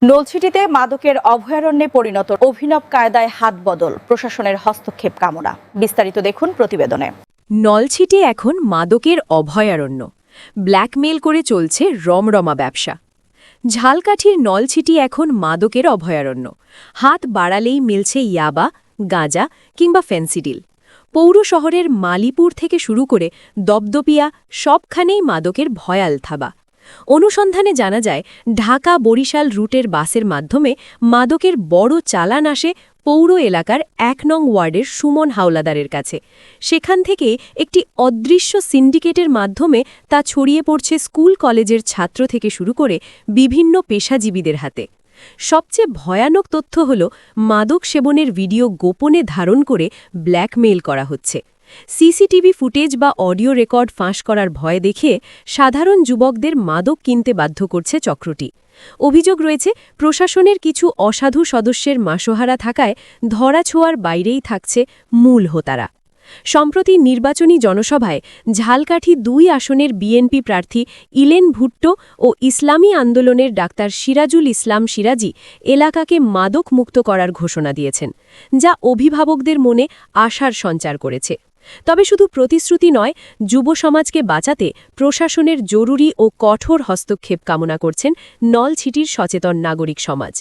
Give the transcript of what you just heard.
নলছিটিতে মাদকের অভয়ারণ্যে পরিণত অভিনব কায়দায় হাত বদল, প্রশাসনের হস্তক্ষেপ কামনা। বিস্তারিত দেখুন প্রতিবেদনে। নলছিটি এখন মাদকের অভয়ারণ্য। ব্ল্যাকমেল করে চলছে রমরমা ব্যবসা। ঝালকাঠির নলছিটি এখন মাদকের অভয়ারণ্য। হাত বাড়ালেই মিলছে ইয়াবা, গাঁজা কিংবা ফেন্সিডিল। পৌর শহরের মালিপুর থেকে শুরু করে দপদপিয়া সবখানেই মাদকের ভয়াল থাবা। অনুসন্ধানে জানা যায়, ঢাকা বরিশাল রুটের বাসের মাধ্যমে মাদকের বড় চালান আসে পৌর এলাকার ১ নং ওয়ার্ডের সুমন হাওলাদারের কাছে। সেখান থেকে একটি অদৃশ্য সিন্ডিকেটের মাধ্যমে তা ছড়িয়ে পড়ছে স্কুল কলেজের ছাত্র থেকে শুরু করে বিভিন্ন পেশাজীবীদের হাতে। সবচেয়ে ভয়ানক তথ্য হল, মাদক সেবনের ভিডিও গোপনে ধারণ করে ব্ল্যাকমেইল করা হচ্ছে। সিসিটিভি ফুটেজ বা অডিও রেকর্ড ফাঁস করার ভয় দেখিয়ে সাধারণ যুবকদের মাদক কিনতে বাধ্য করছে চক্রটি। অভিযোগ রয়েছে, প্রশাসনের কিছু অসাধু সদস্যের মাসোহারা থাকায় ধরাছোঁয়ার বাইরেই থাকছে মূল হোতারা। সম্প্রতি নির্বাচনী জনসভায় ঝালকাঠি ২ আসনের বিএনপি প্রার্থী ইলেন ভুট্টো ও ইসলামী আন্দোলনের ডাক্তার সিরাজুল ইসলাম সিরাজি এলাকাকে মাদক মুক্ত করার ঘোষণা দিয়েছেন, যা অভিভাবকদের মনে আশার সঞ্চার করেছে। তবে শুধু প্রতিশ্রুতি নয়, যুব সমাজকে বাঁচাতে প্রশাসনের জরুরি ও কঠোর হস্তক্ষেপ কামনা করছেন নলছিটির সচেতন নাগরিক সমাজ।